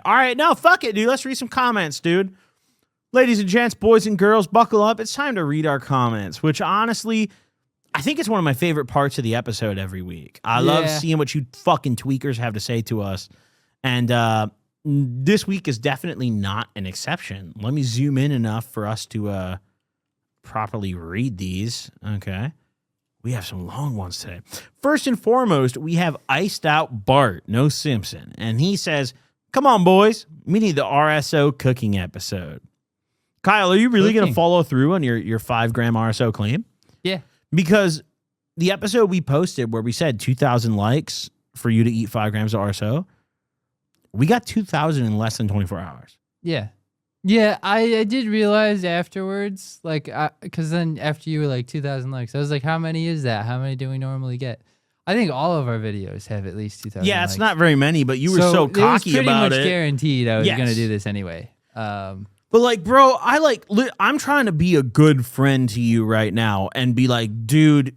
All right, no, fuck it, dude. Let's read some comments, dude. Ladies and gents, boys and girls, buckle up. It's time to read our comments, which honestly, I think it's one of my favorite parts of the episode every week. I love seeing what you fucking tweakers have to say to us. And this week is definitely not an exception. Let me zoom in enough for us to properly read these. Okay. We have some long ones today. First and foremost, we have Iced Out Bart, no Simpson. And he says, come on, boys. We need the RSO cooking episode. Kyle, are you really going to follow through on your 5 gram RSO claim? Yeah. Because the episode we posted where we said 2,000 likes for you to eat 5 grams of RSO, we got 2,000 in less than 24 hours. Yeah. Yeah, I did realize afterwards, like, because then after you were like 2,000 likes, I was like, how many is that? How many do we normally get? I think all of our videos have at least 2,000 Yeah, likes. it's not very many, but you were so cocky about it. It was pretty much guaranteed I was going to do this anyway. But like, bro, I'm trying to be a good friend to you right now and be like, dude,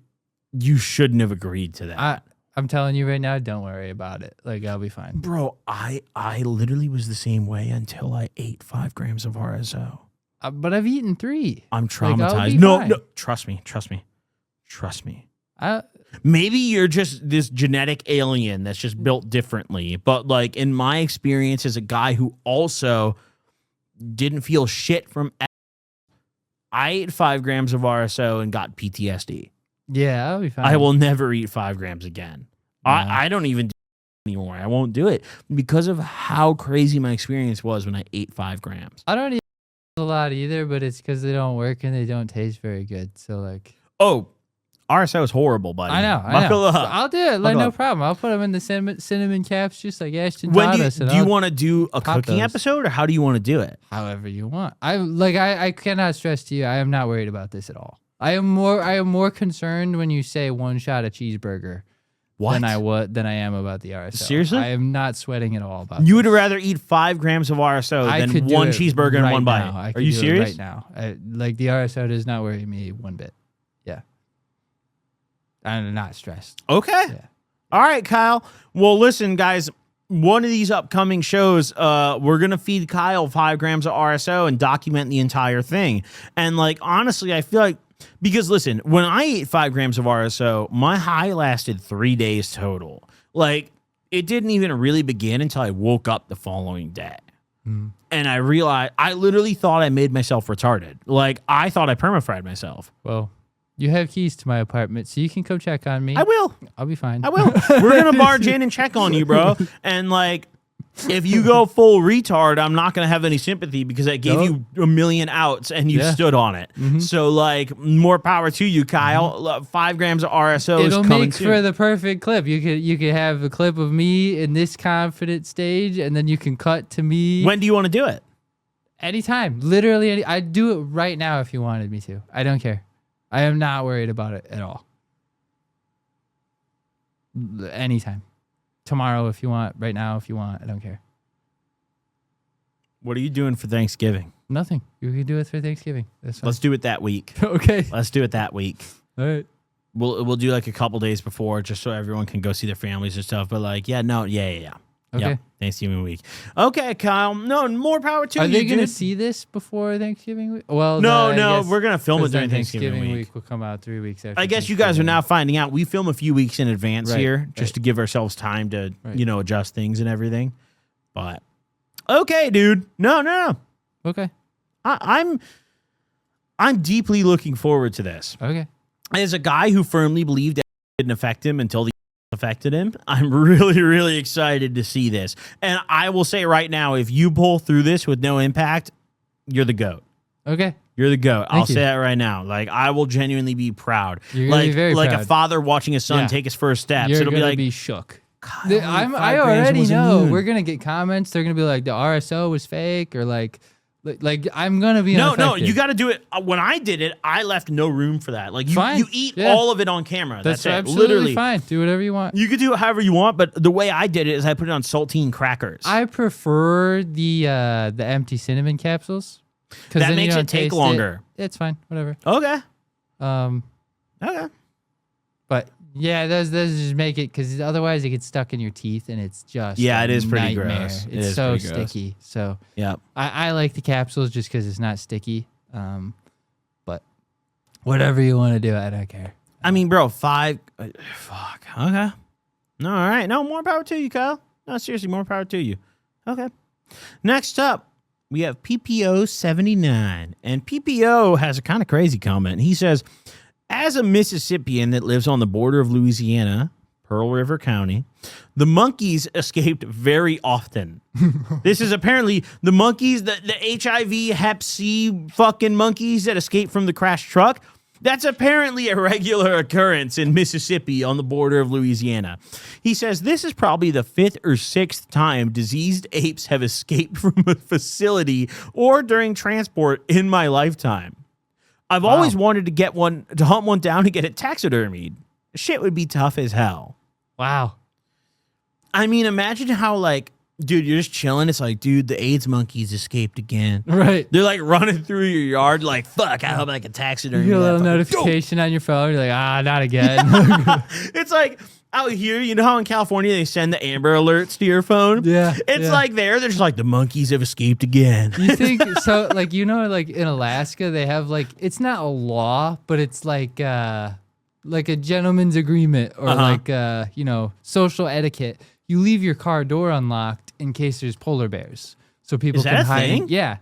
you shouldn't have agreed to that. I'm telling you right now, don't worry about it. Like, I'll be fine. Bro, I literally was the same way until I ate 5 grams of RSO. But I've eaten 3. I'm traumatized. Like, no, trust me. Maybe you're just this genetic alien that's just built differently. But like in my experience as a guy who also didn't feel shit from, I ate 5 grams of RSO and got PTSD. Yeah, I'll be fine. I will never eat 5 grams again. No. I don't even do it anymore. I won't do it because of how crazy my experience was when I ate 5 grams. I don't eat a lot either, but it's because they don't work and they don't taste very good. So like, oh, RSO is horrible, buddy. I know. I'll do it. Like, no problem. I'll put them in the cinnamon caps, just like Ashton taught us. Do you want to do a cooking episode, or how do you want to do it? However you want. I cannot stress to you, I am not worried about this at all. I am more concerned when you say 1 shot of cheeseburger than I am about the RSO. Seriously? I am not sweating at all about You would rather eat 5 grams of RSO than 1 cheeseburger and 1 bite. Are you serious? Right now. Like, the RSO does not worry me one bit. Yeah. I'm not stressed. Okay. Yeah. All right, Kyle. Well, listen, guys. One of these upcoming shows, we're going to feed Kyle 5 grams of RSO and document the entire thing. And, like, honestly, I feel like, because, listen, when I ate 5 grams of RSO, my high lasted 3 days total. Like, it didn't even really begin until I woke up the following day. And I realized, I literally thought I made myself retarded. Like, I thought I perma-fried myself. Well, you have keys to my apartment, so you can come check on me. I will. I'll be fine. I will. We're going to barge in and check on you, bro. And, like, if you go full retard, I'm not going to have any sympathy because I gave you a million outs and you stood on it. So, like, more power to you, Kyle. 5 grams of RSO is coming make for the perfect clip. You could have a clip of me in this confident stage, and then you can cut to me. When do you want to do it? Anytime. Literally, I'd do it right now if you wanted me to. I don't care. I am not worried about it at all. Anytime. Tomorrow if you want. Right now if you want. I don't care. What are you doing for Thanksgiving? Nothing. You can do it for Thanksgiving. That's fine. Let's do it that week. Okay. Let's do it that week. All right. We'll do like a couple days before just so everyone can go see their families and stuff. But like, yeah. Okay. Yep. Thanksgiving week. Okay, Kyle. No, more power to you. Are they going to see this before Thanksgiving week? Well, no. We're going to film it during Thanksgiving week. Will come out 3 weeks after. I guess you guys are now finding out. We film a few weeks in advance here just to give ourselves time to, adjust things and everything. But, okay, dude. No. Okay. I'm deeply looking forward to this. Okay. As a guy who firmly believed it didn't affect him until the affected him, I'm really, really excited to see this. And I will say right now, if you pull through this with no impact, you're the GOAT. Okay. You're the GOAT. I'll say that right now. Like, I will genuinely be proud. You're gonna be very proud. proud. A father watching his son take his first steps. You're It'll gonna be shook. I already know. We're gonna get comments. They're gonna be like, the RSO was fake, or like I'm gonna be unaffected. No, you got to do it. When I did it, I left no room for that. Like, you eat all of it on camera. That's it. Absolutely Literally fine. Do whatever you want. You could do it however you want, but the way I did it is I put it on saltine crackers. I prefer the empty cinnamon capsules. That makes it take longer. It's fine. Whatever. Okay. Okay. Okay. But Yeah, those just make it, because otherwise it gets stuck in your teeth and it's just it is pretty nightmare. gross. It's so sticky. So I like the capsules just because it's not sticky. But whatever you want to do, I don't care. I mean, bro, 5. Fuck. Okay. All right. No, more power to you, Kyle. No, seriously, more power to you. Okay. Next up, we have PPO79. And PPO has a kind of crazy comment. He says, as a Mississippian that lives on the border of Louisiana, Pearl River County, the monkeys escaped very often. This is apparently the monkeys, the HIV, Hep C fucking monkeys that escaped from the crashed truck. That's apparently a regular occurrence in Mississippi on the border of Louisiana. He says this is probably the 5th or 6th time diseased apes have escaped from a facility or during transport in my lifetime. I've always wanted to hunt one down and get it taxidermied. Shit would be tough as hell. Wow. I mean, imagine how, like, dude, you're just chilling. It's like, dude, the AIDS monkeys escaped again. Right. They're like running through your yard like, fuck, I hope I can taxidermy. You get a little notification on your phone. You're like, not again. It's like out here, you know how in California they send the Amber Alerts to your phone? Yeah. It's like they're just like, the monkeys have escaped again. You think, so, like, you know, like in Alaska, they have like, it's not a law, but it's like a gentleman's agreement or you know, social etiquette. You leave your car door unlocked in case there's polar bears, so people can hide. Yeah,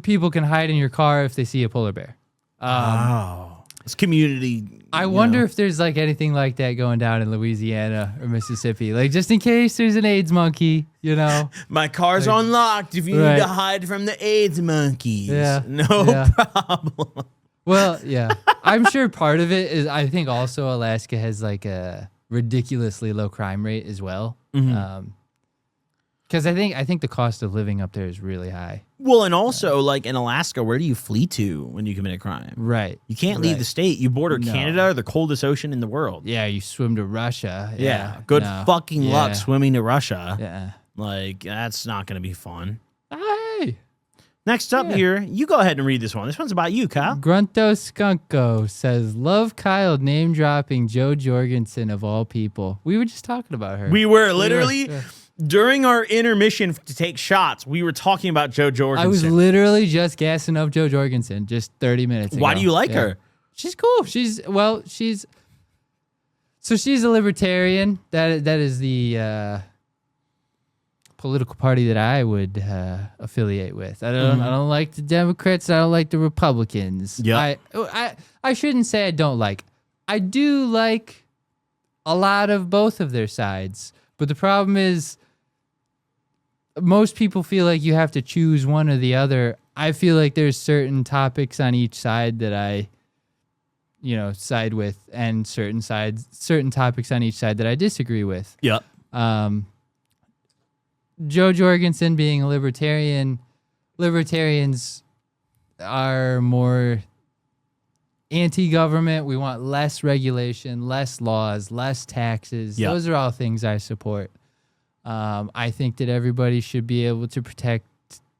people can hide in your car if they see a polar bear. It's community. I wonder if there's like anything like that going down in Louisiana or Mississippi, like just in case there's an AIDS monkey. You know, my car's unlocked if you need to hide from the AIDS monkeys. Yeah, no problem. Well, yeah, I'm sure part of it is I think also Alaska has like a ridiculously low crime rate as well. Because I think the cost of living up there is really high. Well, and also like in Alaska, where do you flee to when you commit a crime? Right. You can't leave the state. You border Canada, the coldest ocean in the world. Yeah, you swim to Russia. Yeah. Good fucking luck swimming to Russia. Yeah. Like, that's not going to be fun. Hey. Next up here, you go ahead and read this one. This one's about you, Kyle. Grunto Skunko says, love Kyle name dropping Joe Jorgensen of all people. We were just talking about her. We were literally during our intermission to take shots. We were talking about Joe Jorgensen. I was literally just gassing up Joe Jorgensen just 30 minutes ago. Why do you like her? She's cool. She's a libertarian. That is the political party that I would affiliate with. I don't like the Democrats. I don't like the Republicans. Yeah. I shouldn't say I don't like. I do like a lot of both of their sides. But the problem is most people feel like you have to choose one or the other. I feel like there's certain topics on each side that I, side with, and certain topics on each side that I disagree with. Yep. Joe Jorgensen being a libertarian, libertarians are more anti-government. We want less regulation, less laws, less taxes. Yep. Those are all things I support. I think that everybody should be able to protect,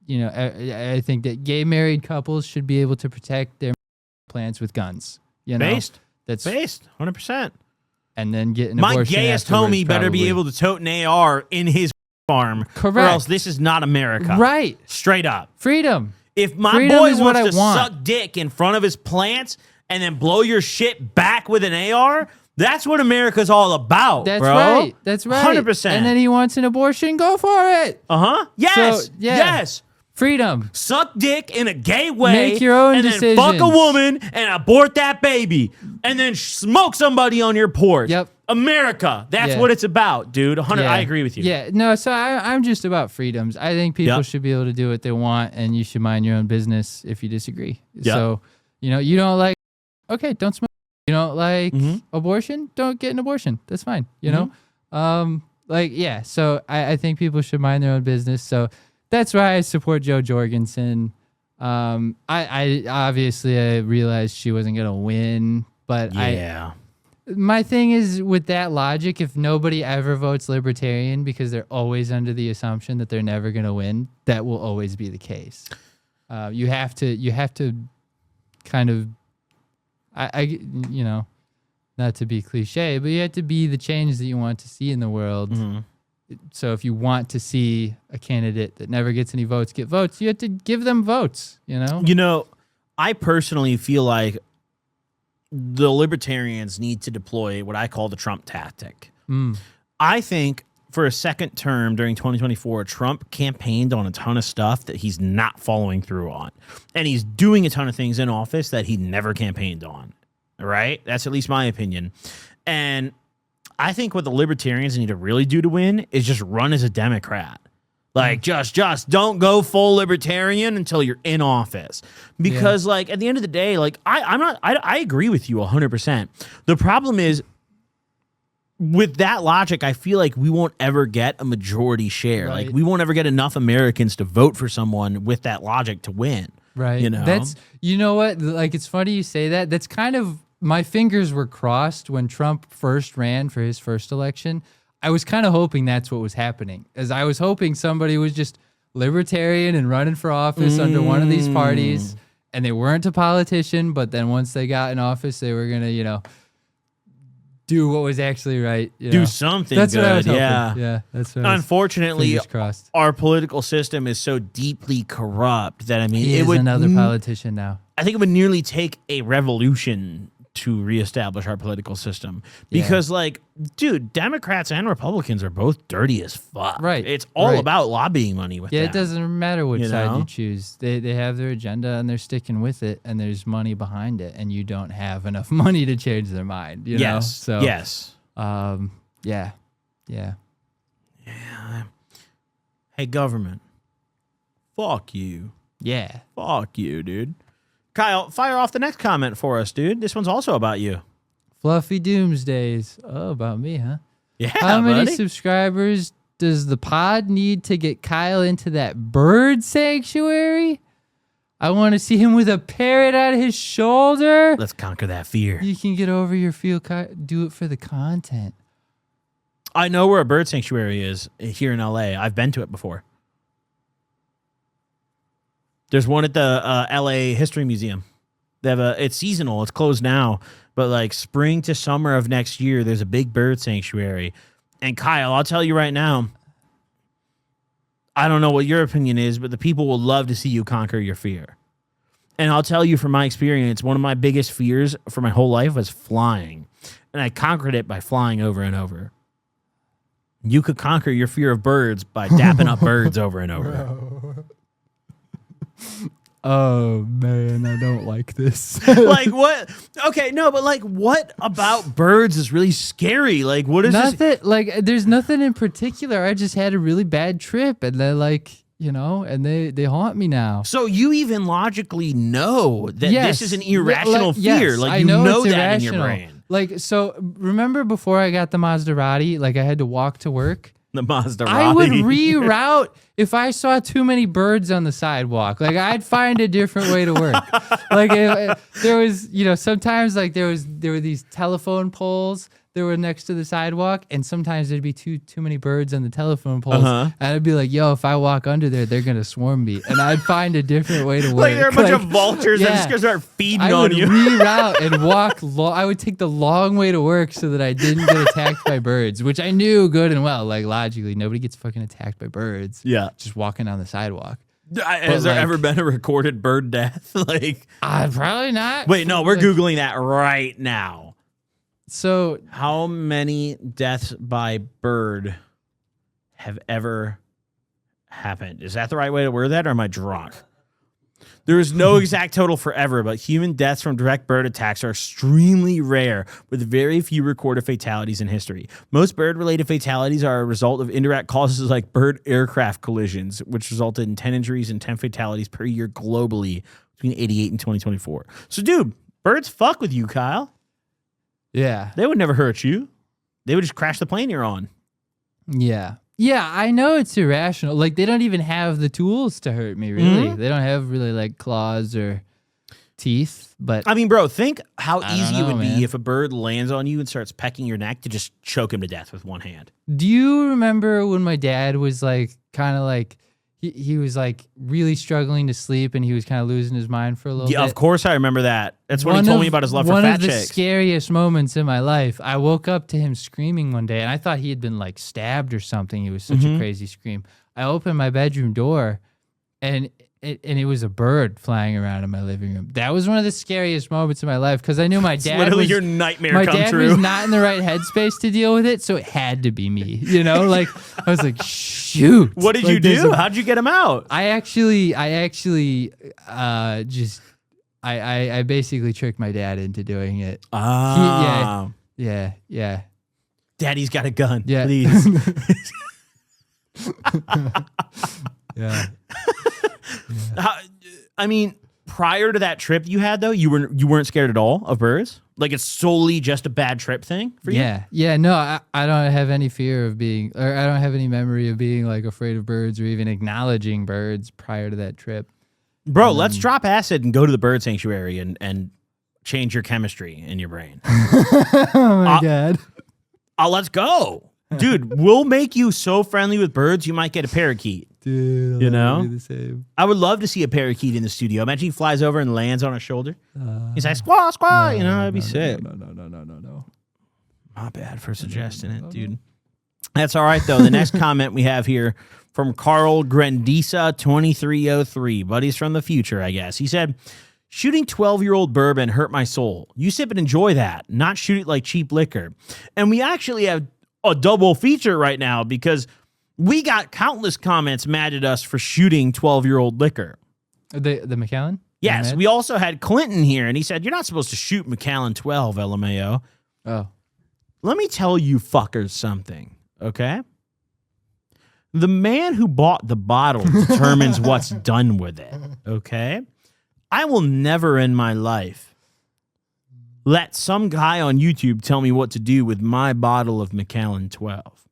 I think that gay married couples should be able to protect their plants with guns. Based 100%. And then get an My abortion. My gayest homie better be able to tote an AR in his farm. Correct. Or else this is not America. Right. Straight up. Freedom. If my boy wants to suck dick in front of his plants and then blow your shit back with an AR, that's what America's all about, That's bro. right. That's right. 100%. And then he wants an abortion, go for it. Uh-huh. Yes. So, yeah. Yes. Freedom. Suck dick in a gay way. Make your own decisions. Then fuck a woman and abort that baby. And then smoke somebody on your porch. Yep. America. That's what it's about, dude. 100. I agree with you. Yeah. No, so I'm just about freedoms. I think people should be able to do what they want, and you should mind your own business if you disagree. Yep. So, you don't like, okay, don't smoke. You don't like abortion? Don't get an abortion. That's fine. You know? So I think people should mind their own business. So that's why I support Joe Jorgensen. I obviously I realized she wasn't gonna win, but my thing is with that logic, if nobody ever votes libertarian because they're always under the assumption that they're never gonna win, that will always be the case. You have to kind of not to be cliche, but you have to be the change that you want to see in the world. Mm-hmm. So if you want to see a candidate that never gets any votes get votes, you have to give them votes, you know? You know, I personally feel like the libertarians need to deploy what I call the Trump tactic. I think for a second term during 2024, Trump campaigned on a ton of stuff that he's not following through on. And he's doing a ton of things in office that he never campaigned on. Right? That's at least my opinion. And I think what the libertarians need to really do to win is just run as a Democrat. Like, just don't go full libertarian until you're in office. Because, like, at the end of the day, like, I agree with you 100%. The problem is, with that logic, I feel like we won't ever get a majority share. Right. Like, we won't ever get enough Americans to vote for someone with that logic to win. Right. You know? That's, you know what? Like, it's funny you say that. That's kind of, my fingers were crossed when Trump first ran for his first election. I was kind of hoping that's what was happening, as I was hoping somebody was just libertarian and running for office under one of these parties, and they weren't a politician, but then once they got in office, they were going to, you know, do what was actually right. Do something that's good. What I was hoping. Yeah. That's what Unfortunately, fingers crossed. our political system is so deeply corrupt that, I mean, He it is would another politician now. I think it would nearly take a revolution to reestablish our political system because, like, dude, Democrats and Republicans are both dirty as fuck. Right. It's all about lobbying money with Yeah, them. it doesn't matter which You side know? you choose. They have their agenda and they're sticking with it, and there's money behind it, and you don't have enough money to change their mind. You know? Yes. So, Yes. yeah. Hey, government. Fuck you. Yeah. Fuck you, dude. Kyle, fire off the next comment for us, dude. This one's also about you. Fluffy Doomsdays. Oh, about me, huh? Yeah, How many buddy. subscribers does the pod need to get Kyle into that bird sanctuary? I want to see him with a parrot on his shoulder. Let's conquer that fear. You can get over your fear. Do it for the content. I know where a bird sanctuary is here in LA. I've been to it before. There's one at the LA History Museum. They have it's seasonal. It's closed now, but like spring to summer of next year, there's a big bird sanctuary. And Kyle, I'll tell you right now, I don't know what your opinion is, but the people will love to see you conquer your fear. And I'll tell you from my experience, one of my biggest fears for my whole life was flying. And I conquered it by flying over and over. You could conquer your fear of birds by dapping up birds over and over. Oh man, I don't like this. Like what? Okay, no, but like what about birds is really scary? Like what is this? Nothing. Like there's nothing in particular. I just had a really bad trip, and they're like, you know, and they haunt me now. So you even logically know that Yes. this is an irrational Yes, fear. Like I you know know it's that in your irrational. brain. Like, so remember before I got the Maserati, like I had to walk to work? The Maserati. I would reroute if I saw too many birds on the sidewalk. Like I'd find a different way to work. Like if there was, you know, sometimes like there were these telephone poles that were next to the sidewalk, and sometimes there'd be too many birds on the telephone poles, and I'd be like, "Yo, if I walk under there, they're gonna swarm me," and I'd find a different way to work. Like there are a bunch of vultures that just gonna start feeding I on would you. reroute and walk. I would take the long way to work so that I didn't get attacked by birds, which I knew good and well. Like logically, nobody gets fucking attacked by birds. Yeah. Just walking on the sidewalk. Has there like- ever been a recorded bird death? Like, Probably not. wait, no, we're Like, Googling that right now. So How many deaths by bird have ever happened? Is that the right way to word that, or am I drunk? There is no exact total forever, but human deaths from direct bird attacks are extremely rare, with very few recorded fatalities in history. Most bird-related fatalities are a result of indirect causes like bird-aircraft collisions, which resulted in 10 injuries and 10 fatalities per year globally between 88 and 2024. So, dude, birds fuck with you, Kyle. yeah, They would never hurt you. They would just crash the plane you're on. yeah. I know it's irrational. Like they don't even have the tools to hurt me. Really, they don't have really like claws or teeth. But I mean, bro, think how I don't easy it know, would man. be if a bird lands on you and starts pecking your neck to just choke him to death with one hand. do you remember when my dad was like kind of like he was like really struggling to sleep, and he was kind of losing his mind for a little bit. Yeah, of course I remember that. That's when he told me about his love for fat One of the chicks. scariest moments in my life. I woke up to him screaming one day, and I thought he had been like stabbed or something. It was such a crazy scream. I opened my bedroom door, and it was a bird flying around in my living room. That was one of the scariest moments in my life because I knew my dad literally was, your nightmare my come dad true. was not in the right headspace to deal with it, so it had to be me. You know, like I was like, shoot. What did Like, you do? How'd you get him out? I actually I basically tricked my dad into doing it. Ah. Yeah. Daddy's got a gun. Yeah. Please. Yeah. I mean, prior to that trip you had though, you weren't scared at all of birds? Like it's solely just a bad trip thing for you? Yeah. No, I don't have any fear of being, or I don't have any memory of being like afraid of birds or even acknowledging birds prior to that trip. Bro, let's drop acid and go to the bird sanctuary and change your chemistry in your brain. Oh my God. Let's go. Dude, we'll make you so friendly with birds, you might get a parakeet. Dude, You know? be the same. I would love to see a parakeet in the studio. Imagine he flies over and lands on a shoulder. He's like, squaw, squaw. You know, that'd be sick. No. Not bad for suggesting it, dude. That's all right, though. The next comment we have here from Carl Grandisa 2303. Buddies from the future, I guess. He said, shooting 12-year-old bourbon hurt my soul. You sip and enjoy that, not shoot it like cheap liquor. And we actually have a double feature right now because we got countless comments mad at us for shooting 12-year-old liquor. The Macallan? Yes, we also had Clinton here, and he said, you're not supposed to shoot Macallan 12, LMAO. Oh. Let me tell you fuckers something, okay? The man who bought the bottle determines what's done with it, okay? I will never in my life let some guy on YouTube tell me what to do with my bottle of Macallan 12.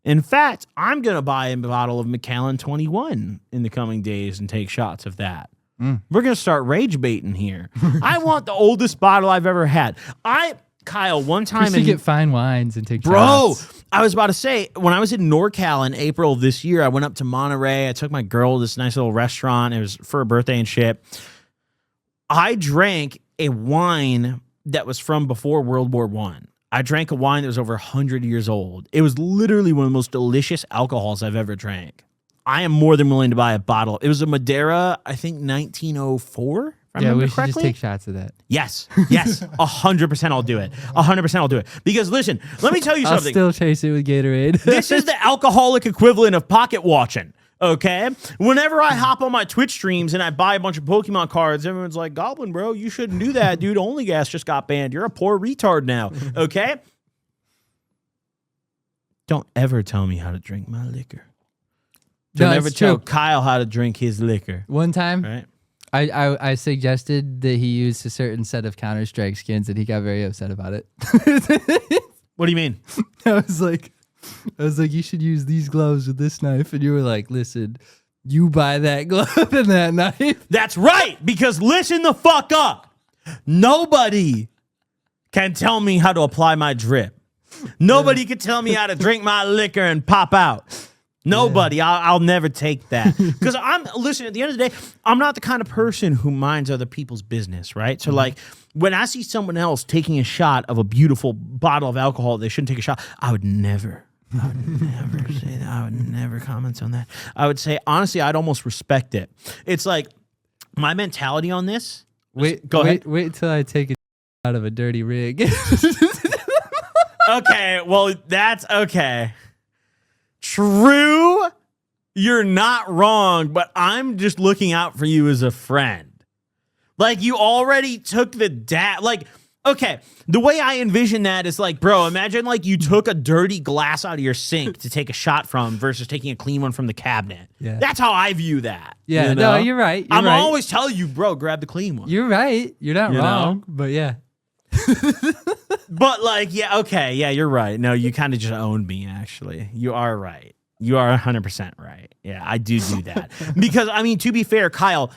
In fact, I'm going to buy a bottle of Macallan 21 in the coming days and take shots of that. We're going to start rage baiting here. I want the oldest bottle I've ever had. Kyle, one time to get fine wines and take Bro, shots. I was about to say, when I was in NorCal in April of this year, I went up to Monterey. I took my girl to this nice little restaurant. It was for a birthday and shit. I drank a wine that was from before World War I drank a wine that was over 100 years old. It was literally one of the most delicious alcohols I've ever drank. I am more than willing to buy a bottle. It was a Madeira, I think 1904. If I remember we should correctly. just take shots of that. Yes, 100% I'll do it. 100% I'll do it. Because listen, let me tell you I'll something. still chase it with Gatorade. This is the alcoholic equivalent of pocket watching. Okay? Whenever I hop on my Twitch streams and I buy a bunch of Pokemon cards, everyone's like, Goblin, bro, you shouldn't do that, dude. Only Gas just got banned. You're a poor retard now. Okay? Don't ever tell me how to drink my liquor. Don't ever tell Kyle how to drink his liquor. One time, Right? I suggested that he use a certain set of Counter-Strike skins, and he got very upset about it. What do you mean? I was like, you should use these gloves with this knife, and you were like, listen, you buy that glove and that knife. That's right, because listen the fuck up. Nobody can tell me how to apply my drip. Nobody can tell me how to drink my liquor and pop out. Nobody. Yeah. I'll never take that. Because listen, at the end of the day, I'm not the kind of person who minds other people's business, right? So like when I see someone else taking a shot of a beautiful bottle of alcohol they shouldn't take a shot, I would never say that. I would never comment on that. I would say, honestly, I'd almost respect it. It's like my mentality on this. Go ahead. Wait till I take it out of a dirty rig. Okay, well, that's okay. True, you're not wrong, but I'm just looking out for you as a friend. Like, you already took the like, okay, the way I envision that is like, bro, imagine like you took a dirty glass out of your sink to take a shot from versus taking a clean one from the cabinet. Yeah. That's how I view that. Yeah, you know? no, you're right. I'm always telling you, bro, grab the clean one. You're right. You're not wrong, but yeah. But like, yeah, okay, yeah, you're right. No, you kind of just owned me, actually. You are right. You are 100% right. Yeah, I do that. Because, I mean, to be fair, Kyle,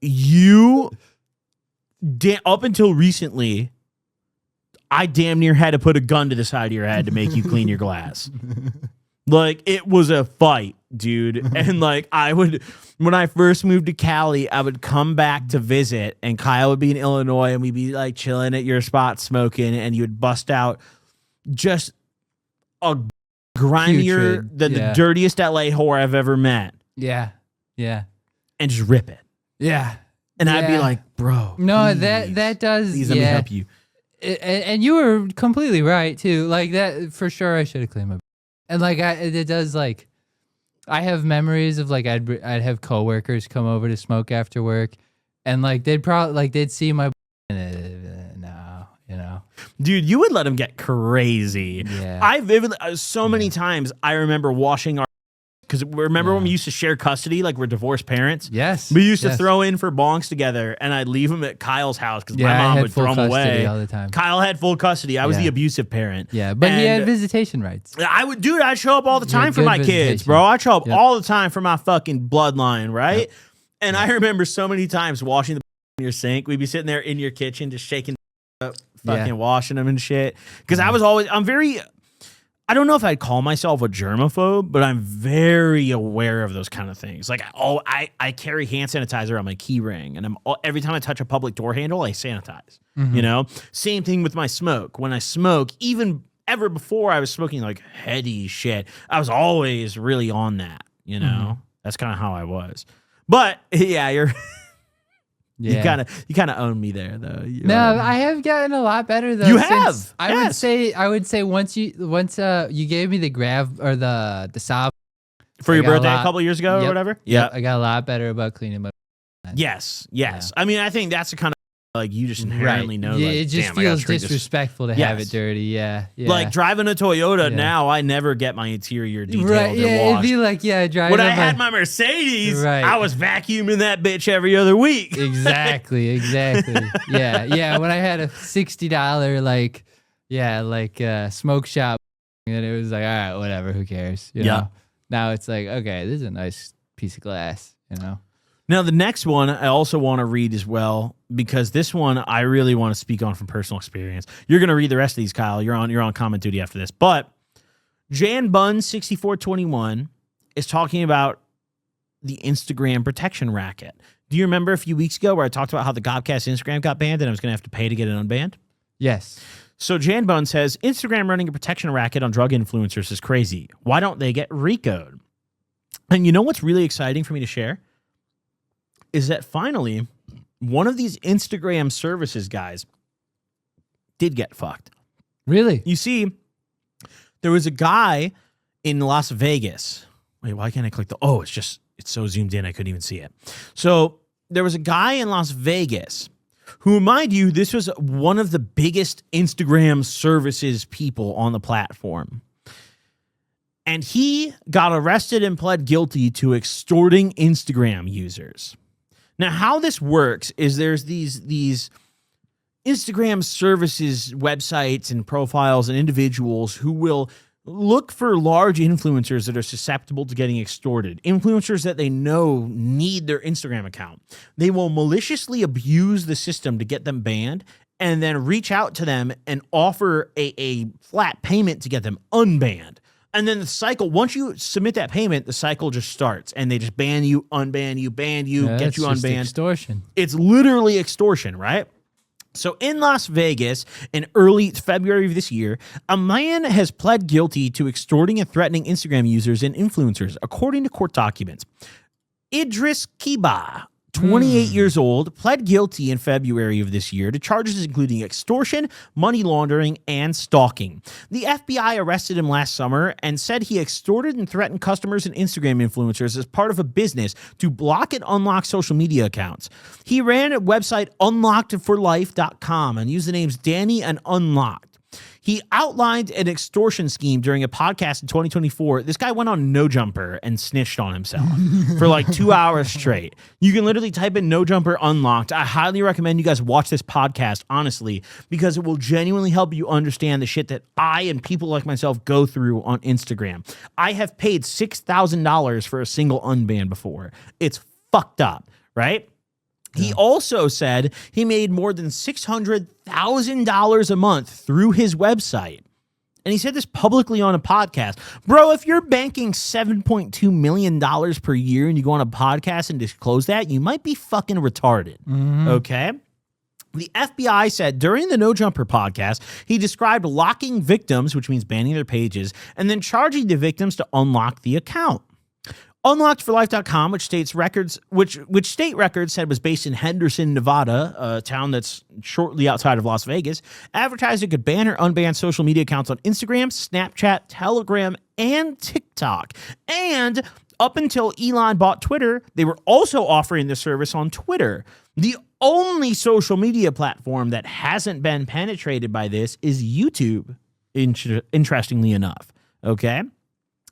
you, up until recently, I damn near had to put a gun to the side of your head to make you clean your glass. Like, it was a fight, dude. And like, when I first moved to Cali, I would come back to visit, and Kyle would be in Illinois, and we'd be like chilling at your spot smoking, and you would bust out just a grimier Putrid. than the dirtiest LA whore I've ever met. Yeah. Yeah. And just rip it. Yeah. And I'd be like, bro. No, please, that does. Please let me help you. And you were completely right too. Like that for sure. I should have cleaned my. And like it does. Like I have memories of like I'd have coworkers come over to smoke after work, and like they'd see my. No, you know. Dude, you would let them get crazy. Yeah. I vividly so many times I remember washing our. Because remember when we used to share custody, like we're divorced parents? Yes. We used to throw in for bonks together, and I'd leave them at Kyle's house because my mom would throw them away. All the time. Kyle had full custody. I was the abusive parent. Yeah, but he had visitation rights. I'd show up all the time for my kids, bro. I'd show up all the time for my fucking bloodline, right? Yep. And I remember so many times washing the in your sink. We'd be sitting there in your kitchen just shaking up, fucking washing them and shit. Because I don't know if I'd call myself a germaphobe, but I'm very aware of those kind of things. Like, I carry hand sanitizer on my key ring, and every time I touch a public door handle, I sanitize. You know, same thing with my smoke. When I smoke, even ever before I was smoking like heady shit, I was always really on that. You know, that's kind of how I was. But yeah, you're. You kind of own me there, though. I have gotten a lot better though. You have. I would say once you gave me the grab or the sob for your birthday a couple years ago or whatever. Yeah, I got a lot better about cleaning my. Yes. Yeah. I mean, I think that's the kind of like you just inherently know. Yeah, like, it just feels disrespectful to have it dirty. Yeah. Like driving a Toyota now, I never get my interior detailed. Right. Yeah. Or washed. It'd be like driving. When I had my Mercedes, I was vacuuming that bitch every other week. Exactly. Yeah. When I had a $60 smoke shop, and it was like, all right, whatever, who cares? You know? Now it's like, okay, this is a nice piece of glass. You know. Now, the next one I also want to read as well, because this one I really want to speak on from personal experience. You're going to read the rest of these, Kyle. You're on comment duty after this. But Jan Bun 6421 is talking about the Instagram protection racket. Do you remember a few weeks ago where I talked about how the Gobcast Instagram got banned and I was going to have to pay to get it unbanned? Yes. So Jan Bun says, Instagram running a protection racket on drug influencers is crazy. Why don't they get RICO'd? And you know what's really exciting for me to share? Is that finally one of these Instagram services guys did get fucked. Really? You see, there was a guy in Las Vegas. Wait, why can't I click the... Oh, it's so zoomed in, I couldn't even see it. So there was a guy in Las Vegas who, mind you, this was one of the biggest Instagram services people on the platform. And he got arrested and pled guilty to extorting Instagram users. Now, how this works is there's these Instagram services websites and profiles and individuals who will look for large influencers that are susceptible to getting extorted, influencers that they know need their Instagram account. They will maliciously abuse the system to get them banned and then reach out to them and offer a flat payment to get them unbanned. And then the cycle, once you submit that payment, the cycle just starts and they just ban you, unban you, ban you, get you unbanned. Extortion. It's literally extortion, right? So in Las Vegas, in early February of this year, a man has pled guilty to extorting and threatening Instagram users and influencers, according to court documents. Idris Kiba, 28 years old, pled guilty in February of this year to charges including extortion, money laundering, and stalking. The FBI arrested him last summer and said he extorted and threatened customers and Instagram influencers as part of a business to block and unlock social media accounts. He ran a website unlockedforlife.com and used the names Danny and Unlocked. He outlined an extortion scheme during a podcast in 2024. This guy went on No Jumper and snitched on himself for like 2 hours straight. You can literally type in No Jumper Unlocked. I highly recommend you guys watch this podcast, honestly, because it will genuinely help you understand the shit that I and people like myself go through on Instagram. I have paid $6,000 for a single unban before. It's fucked up, right? He also said he made more than $600,000 a month through his website. And he said this publicly on a podcast. Bro, if you're banking $7.2 million per year and you go on a podcast and disclose that, you might be fucking retarded. Okay? The FBI said during the No Jumper podcast, he described locking victims, which means banning their pages, and then charging the victims to unlock the account. UnlockedForLife.com, which state records said was based in Henderson, Nevada, a town that's shortly outside of Las Vegas, advertised it could ban or unban social media accounts on Instagram, Snapchat, Telegram, and TikTok. And up until Elon bought Twitter, they were also offering the service on Twitter. The only social media platform that hasn't been penetrated by this is YouTube, interestingly enough. Okay?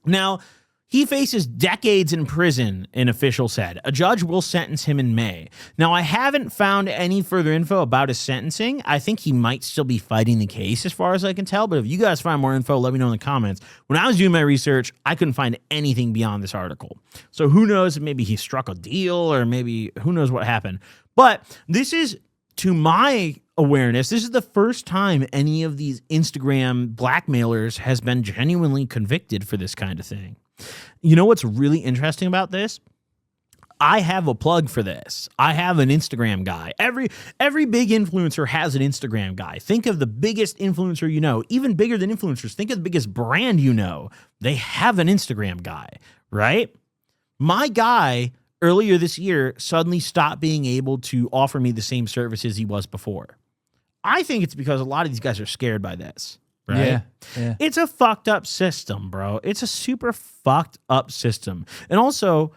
Now, he faces decades in prison, an official said. A judge will sentence him in May. Now, I haven't found any further info about his sentencing. I think he might still be fighting the case as far as I can tell, but if you guys find more info, let me know in the comments. When I was doing my research, I couldn't find anything beyond this article. So who knows, maybe he struck a deal or maybe who knows what happened. But this is, to my awareness, this is the first time any of these Instagram blackmailers has been genuinely convicted for this kind of thing. You know what's really interesting about this? I have a plug for this. I have an Instagram guy. Every big influencer has an Instagram guy. Think of the biggest influencer you know, even bigger than influencers. Think of the biggest brand you know. They have an Instagram guy, right? My guy earlier this year suddenly stopped being able to offer me the same services he was before. I think it's because a lot of these guys are scared by this. Right? Yeah. It's a fucked up system, bro. It's a super fucked up system. And also,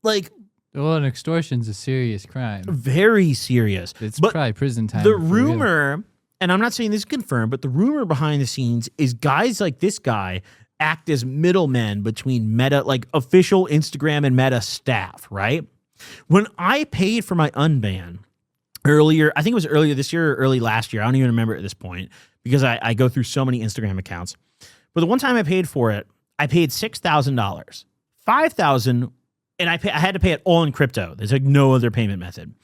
like... Well, an extortion's a serious crime. Very serious. It's probably prison time. The rumor, and I'm not saying this is confirmed, but the rumor behind the scenes is guys like this guy act as middlemen between Meta, like official Instagram and Meta staff, right? When I paid for my unban earlier, I think it was earlier this year or early last year, I don't even remember at this point, because I go through so many Instagram accounts. But the one time I paid for it, I paid $6,000. $5,000, and I had to pay it all in crypto. There's like no other payment method.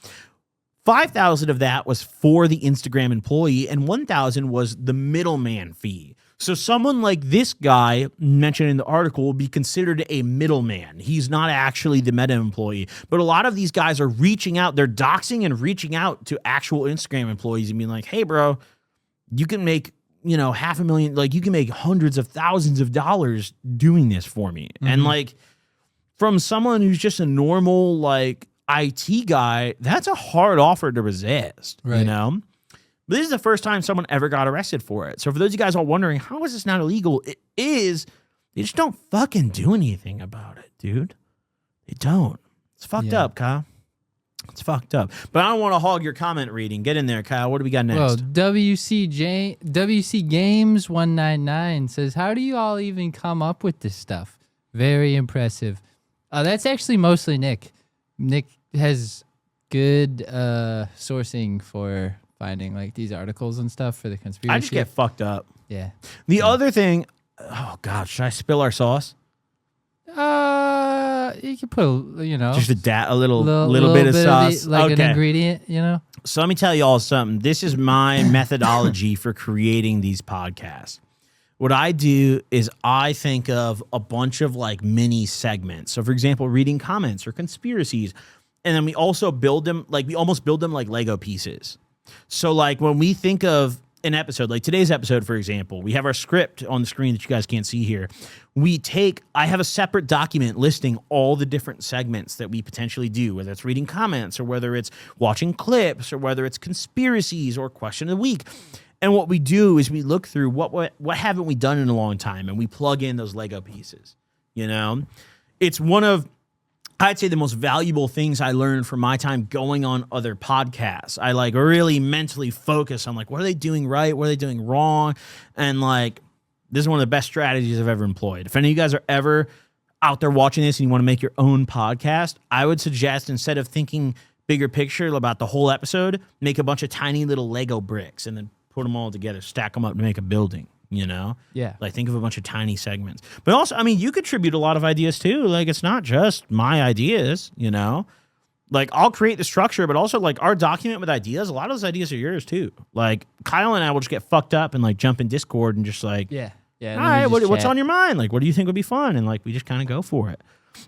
$5,000 of that was for the Instagram employee, and $1,000 was the middleman fee. So someone like this guy mentioned in the article will be considered a middleman. He's not actually the Meta employee. But a lot of these guys are reaching out. They're doxing and reaching out to actual Instagram employees and being like, hey, bro, you can make, $500,000, like you can make hundreds of thousands of dollars doing this for me. Mm-hmm. And like from someone who's just a normal like IT guy, that's a hard offer to resist, right. But this is the first time someone ever got arrested for it. So for those of you guys all wondering, how is this not illegal? It is. They just don't fucking do anything about it, dude. They don't. It's fucked up, Kyle. It's fucked up. But I don't want to hog your comment reading. Get in there, Kyle. What do we got next? Well, WC Games 199 says, how do you all even come up with this stuff? Very impressive. That's actually mostly Nick. Nick has good sourcing for finding like these articles and stuff for the conspiracy. I just get fucked up. Yeah. The other thing, oh God, should I spill our sauce? You can put just a little bit of sauce, an ingredient, So let me tell you all something. This is my methodology for creating these podcasts. What I do is I think of a bunch of like mini segments. So for example, reading comments or conspiracies, and then we also build them like Lego pieces. So like when we think of an episode, like today's episode, for example, we have our script on the screen that you guys can't see here. I have a separate document listing all the different segments that we potentially do, whether it's reading comments or whether it's watching clips or whether it's conspiracies or question of the week. And what we do is we look through what haven't we done in a long time, and we plug in those Lego pieces. It's one of, I'd say, the most valuable things I learned from my time going on other podcasts. I like really mentally focus on like, what are they doing right? What are they doing wrong? And like, this is one of the best strategies I've ever employed. If any of you guys are ever out there watching this and you want to make your own podcast, I would suggest, instead of thinking bigger picture about the whole episode, make a bunch of tiny little Lego bricks and then put them all together, stack them up to make a building. Yeah. Like think of a bunch of tiny segments. But also, I mean, you contribute a lot of ideas too. Like it's not just my ideas, Like, I'll create the structure, but also, like, our document with ideas, a lot of those ideas are yours, too. Like, Kyle and I will just get fucked up and, like, jump in Discord and just, like, Yeah. all right, what's on your mind? Like, what do you think would be fun? And, like, we just kind of go for it.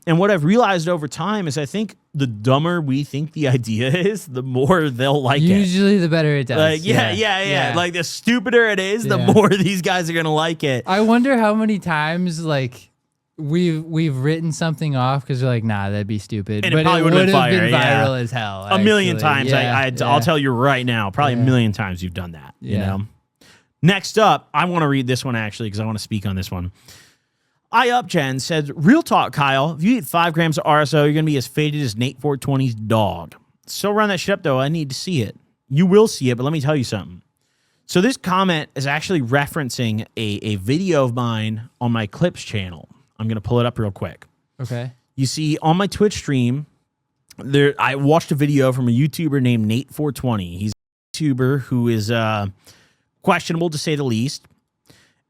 And what I've realized over time is I think the dumber we think the idea is, the more they'll like it. Usually the better it does. Like, yeah. Like, the stupider it is, the more these guys are going to like it. I wonder how many times, like, we've written something off because we're like, nah, that'd be stupid. And but it probably would have been viral as hell. A million times. Yeah, I'll tell you right now, probably a million times you've done that. You know? Next up, I want to read this one, actually, because I want to speak on this one. Jen said, real talk, Kyle. If you eat 5 grams of RSO, you're going to be as faded as Nate 420's dog. So run that shit up, though. I need to see it. You will see it, but let me tell you something. So this comment is actually referencing a video of mine on my Clips channel. I'm going to pull it up real quick. Okay. You see, on my Twitch stream, I watched a video from a YouTuber named Nate 420. He's a YouTuber who is questionable, to say the least.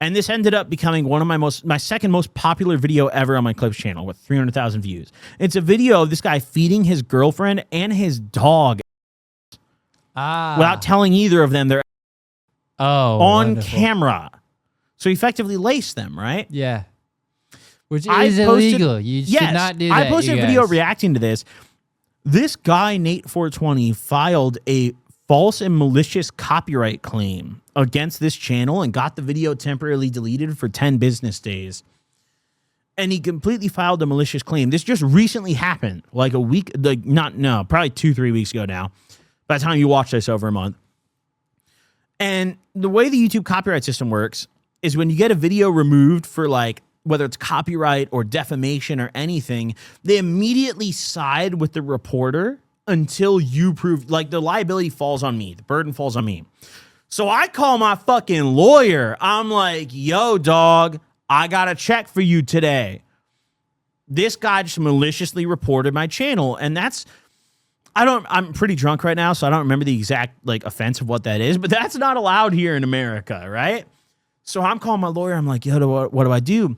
And this ended up becoming one of my second most popular video ever on my Clips channel with 300,000 views. It's a video of this guy feeding his girlfriend and his dog without telling either of them they're on camera. So he effectively laced them, right? Yeah. Which is illegal. You should not do that. I posted a video reacting to this. This guy, Nate 420, filed a false and malicious copyright claim against this channel and got the video temporarily deleted for 10 business days. And he completely filed a malicious claim. This just recently happened, like a week, probably 2-3 weeks ago now. By the time you watch this, over a month. And the way the YouTube copyright system works is when you get a video removed for, like, whether it's copyright or defamation or anything, they immediately side with the reporter until you prove, like, the liability falls on me. The burden falls on me. So I call my fucking lawyer. I'm like, yo, dog, I got a check for you today. This guy just maliciously reported my channel. And I'm pretty drunk right now, so I don't remember the exact, like, offense of what that is, but that's not allowed here in America, right? So I'm calling my lawyer. I'm like, yo, what do I do?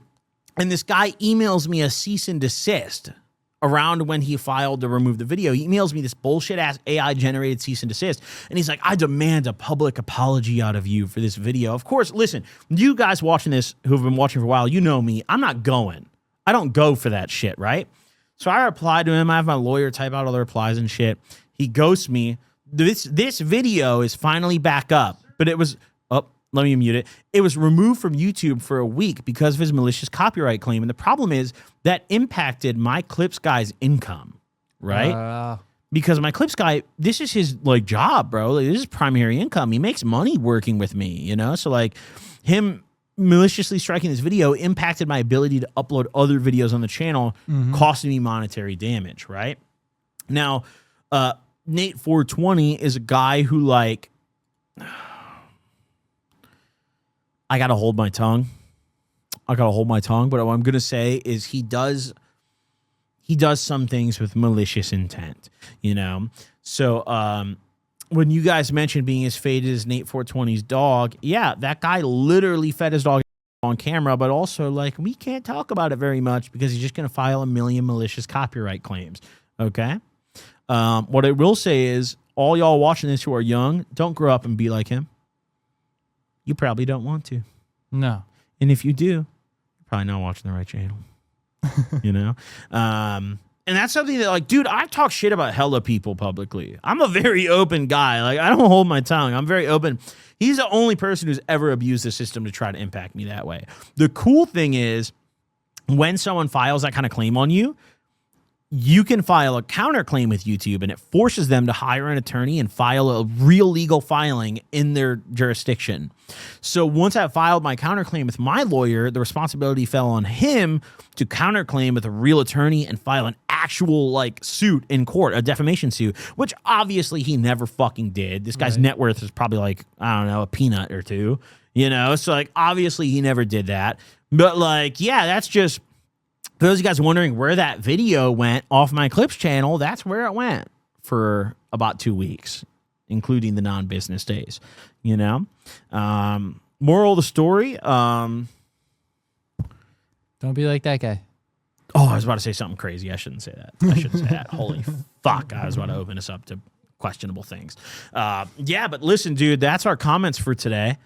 And this guy emails me a cease and desist around when he filed to remove the video. He emails me this bullshit-ass AI-generated cease and desist. And he's like, I demand a public apology out of you for this video. Of course, listen, you guys watching this who have been watching for a while, you know me. I'm not going. I don't go for that shit, right? So I replied to him. I have my lawyer type out all the replies and shit. He ghosts me. This video is finally back up. But it was... Let me mute it. It was removed from YouTube for a week because of his malicious copyright claim. And the problem is that impacted my Clips guy's income, right? Because my Clips guy, this is his, like, job, bro. Like, this is primary income. He makes money working with me, you know? So, like, him maliciously striking this video impacted my ability to upload other videos on the channel, costing me monetary damage, right? Now, Nate 420 is a guy who, like... I got to hold my tongue. But what I'm going to say is he does some things with malicious intent, you know? So when you guys mentioned being as faded as Nate 420's dog, yeah, that guy literally fed his dog on camera, but also, like, we can't talk about it very much because he's just going to file a million malicious copyright claims, okay? What I will say is, all y'all watching this who are young, don't grow up and be like him. You probably don't want to. No. And if you do, you're probably not watching the right channel. You know? And that's something that, like, dude, I talk shit about hella people publicly. I'm a very open guy. Like, I don't hold my tongue. I'm very open. He's the only person who's ever abused the system to try to impact me that way. The cool thing is, when someone files that kind of claim on you, you can file a counterclaim with YouTube, and it forces them to hire an attorney and file a real legal filing in their jurisdiction. So once I filed my counterclaim with my lawyer, the responsibility fell on him to counterclaim with a real attorney and file an actual, like, suit in court, a defamation suit, which obviously he never fucking did. This guy's net worth is probably, like, I don't know, a peanut or two, you know? So, like, obviously he never did that. But, like, yeah, that's just... For those of you guys wondering where that video went off my Clips channel, that's where it went for about 2 weeks, including the non-business days, you know? Moral of the story, don't be like that guy. Oh, I was about to say something crazy. I shouldn't say that. I shouldn't say that. Holy fuck. I was about to open us up to questionable things. Yeah, but listen, dude, that's our comments for today.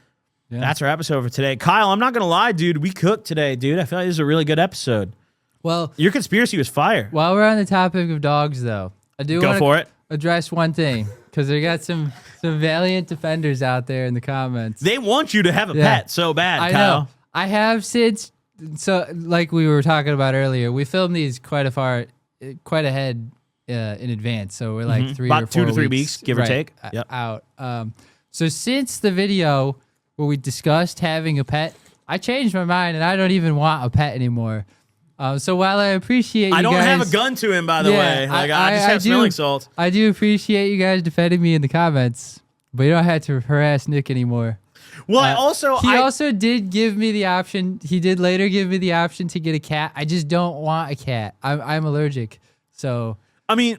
Yeah. That's our episode for today. Kyle, I'm not going to lie, dude. We cooked today, dude. I feel like this is a really good episode. Well, your conspiracy was fire. While we're on the topic of dogs, though, I do want to address one thing, because we got some valiant defenders out there in the comments. They want you to have a pet so bad, Kyle. Know. I have since... So, like we were talking about earlier, we filmed these quite ahead in advance. So we're like about 2 to 3 weeks, give or take, out. So since the video where we discussed having a pet, I changed my mind and I don't even want a pet anymore. So while I appreciate you guys... I don't have a gun to him, by the way. Like, I just have smelling salts. I do appreciate you guys defending me in the comments, but you don't have to harass Nick anymore. Well, he also did give me the option. He did later give me the option to get a cat. I just don't want a cat. I'm allergic. So, I mean,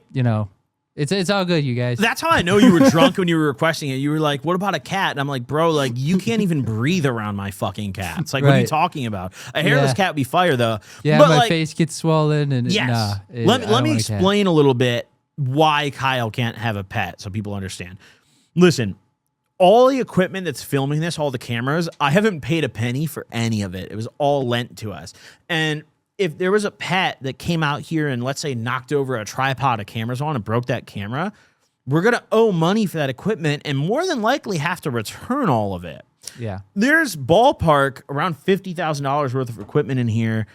it's all good, you guys. That's how I know you were drunk when you were requesting it. You were like, "What about a cat?" And I'm like, "Bro, like you can't even breathe around my fucking cats. Like, what are you talking about? A hairless cat would be fire, though." Yeah, but my face gets swollen and yes. Let me explain a little bit why Kyle can't have a pet, so people understand. Listen. All the equipment that's filming this, all the cameras, I haven't paid a penny for any of it. It was all lent to us. And if there was a pet that came out here and, let's say, knocked over a tripod of cameras on and broke that camera, we're going to owe money for that equipment and more than likely have to return all of it. Yeah. There's ballpark around $50,000 worth of equipment in here.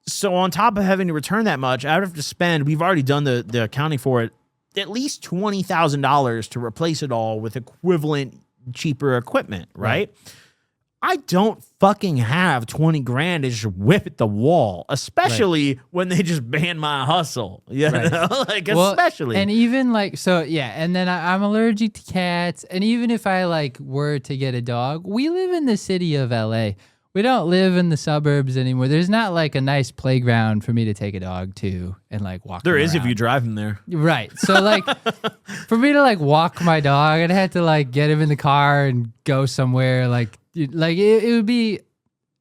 So on top of having to return that much, I would have to spend, we've already done the accounting for it, at least $20,000 to replace it all with equivalent cheaper equipment, right? I don't fucking have 20 grand to just whip at the wall, especially when they just ban my hustle, you know? Like, especially. And even like, so yeah, and then I'm allergic to cats. And even if I like were to get a dog, we live in the city of LA. We don't live in the suburbs anymore. There's not like a nice playground for me to take a dog to and like walk There around. is if you drive him there. Right. So like for me to like walk my dog, I'd have to like get him in the car and go somewhere. Like it would be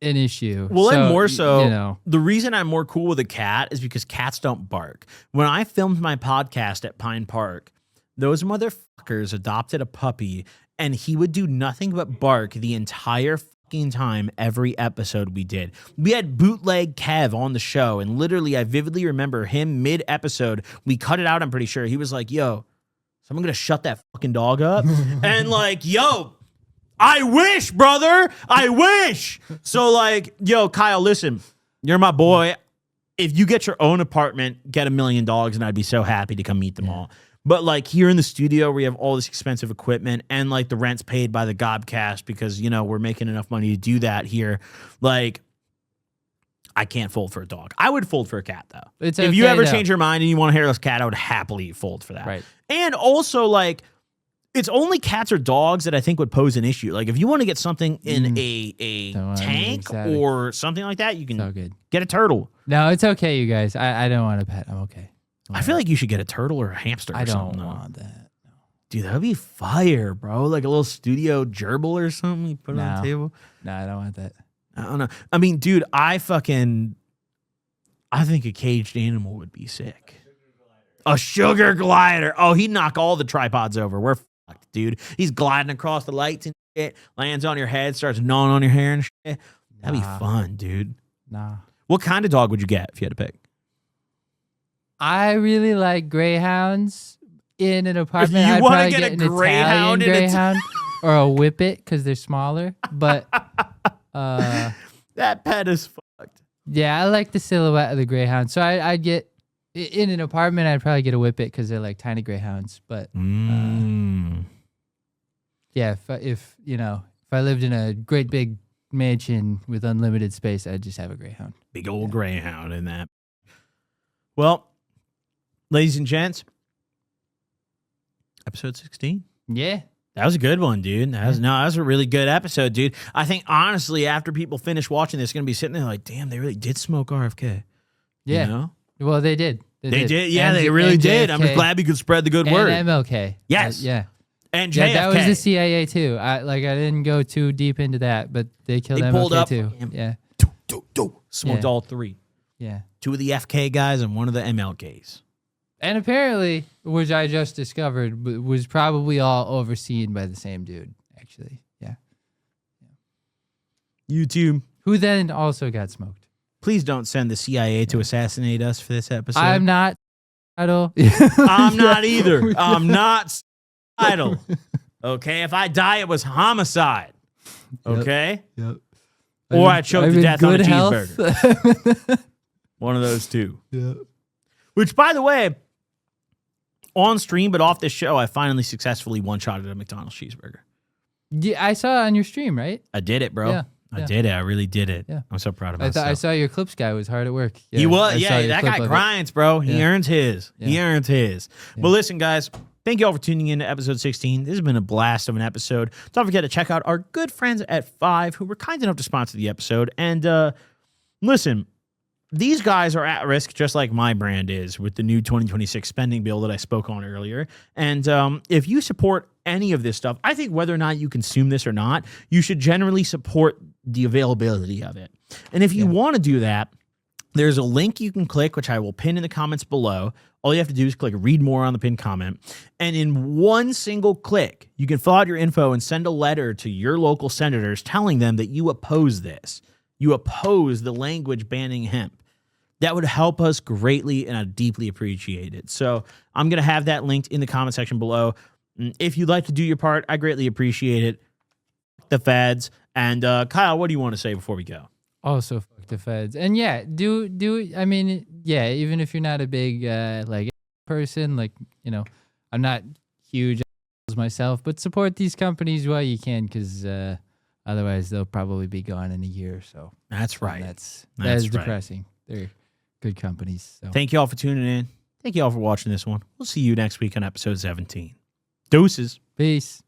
an issue. Well, and more so, the reason I'm more cool with a cat is because cats don't bark. When I filmed my podcast at Pine Park, those motherfuckers adopted a puppy and he would do nothing but bark the entire time every episode we did. We had bootleg Kev on the show, and literally I vividly remember him mid-episode, we cut it out, I'm pretty sure. He was like, "Yo, someone gonna shut that fucking dog up?" And like, yo, I wish, brother. I wish. So like, yo, Kyle, listen, you're my boy. If you get your own apartment, get $1 million, and I'd be so happy to come meet them all. But like here in the studio, we have all this expensive equipment and like the rent's paid by the Gobcast because, we're making enough money to do that here. Like, I can't fold for a dog. I would fold for a cat, though. If you ever change your mind and you want a hairless cat, I would happily fold for that. Right. And also, like, it's only cats or dogs that I think would pose an issue. Like, if you want to get something in a tank or something like that, you can get a turtle. No, it's okay, you guys. I don't want a pet. I'm okay. I feel like you should get a turtle or a hamster or something. I don't want that. No. Dude, that would be fire, bro. Like a little studio gerbil or something you put it on the table. No, I don't want that. I don't know. I mean, dude, I think a caged animal would be sick. A sugar glider. Oh, he'd knock all the tripods over. We're fucked, dude. He's gliding across the lights and shit, lands on your head, starts gnawing on your hair and shit. That'd be fun, dude. Nah. What kind of dog would you get if you had to pick? I really like greyhounds in an apartment. You I'd want probably to get an a greyhound Italian greyhound or a whippet because they're smaller. But that pet is fucked. Yeah, I like the silhouette of the greyhound. So I'd get in an apartment. I'd probably get a whippet because they're like tiny greyhounds. But yeah, if I lived in a great big mansion with unlimited space, I'd just have a greyhound. Big old greyhound in that. Well, ladies and gents, episode 16. Yeah. That was a good one, dude. That was a really good episode, dude. I think, honestly, after people finish watching this, going to be sitting there like, damn, they really did smoke RFK. Yeah. You know? Well, they did. They did. Yeah, they really did. I'm glad we could spread the good word. And MLK. Yes. Yeah. And JFK. Yeah, that was the CIA, too. I didn't go too deep into that, but they killed MLK, pulled up too. Yeah. Smoked all three. Yeah. 2 of the FK guys and 1 of the MLKs. And apparently, which I just discovered, was probably all overseen by the same dude, actually. Yeah. YouTube. Who then also got smoked. Please don't send the CIA to assassinate us for this episode. I'm not idle. I'm not either. I'm not idle. Okay? If I die, it was homicide. Okay? Yep. Or I choked to death on a good cheeseburger. One of those two. Yeah. Which, by the way, on stream but off this show, I finally successfully one-shotted a McDonald's cheeseburger. Yeah, I saw it on your stream, right? I did it, bro. Yeah. I did it. I really did it. Yeah. I'm so proud of I myself. I saw your clips guy was hard at work. Yeah, He was. I saw Yeah, your that clip guy of it. grinds, bro. He Yeah. earns his. He Yeah. earns his. Yeah. But listen, guys, thank you all for tuning in to episode 16. This has been a blast of an episode. Don't forget to check out our good friends at 5 who were kind enough to sponsor the episode. And listen, these guys are at risk just like my brand is with the new 2026 spending bill that I spoke on earlier. And if you support any of this stuff, I think whether or not you consume this or not, you should generally support the availability of it. And if you want to do that, there's a link you can click, which I will pin in the comments below. All you have to do is click read more on the pinned comment. And in one single click, you can fill out your info and send a letter to your local senators telling them that you oppose this. You oppose the language banning hemp. That would help us greatly, and I deeply appreciate it. So I'm going to have that linked in the comment section below. If you'd like to do your part, I greatly appreciate it. The feds. And Kyle, what do you want to say before we go? Also, fuck the feds. And yeah, do. I mean, yeah, even if you're not a big like person, like, you know, I'm not huge myself, but support these companies while you can, because otherwise they'll probably be gone in a year or so. That's right. That That's is right. depressing. They're good companies. So. Thank you all for tuning in. Thank you all for watching this one. We'll see you next week on episode 17. Deuces. Peace.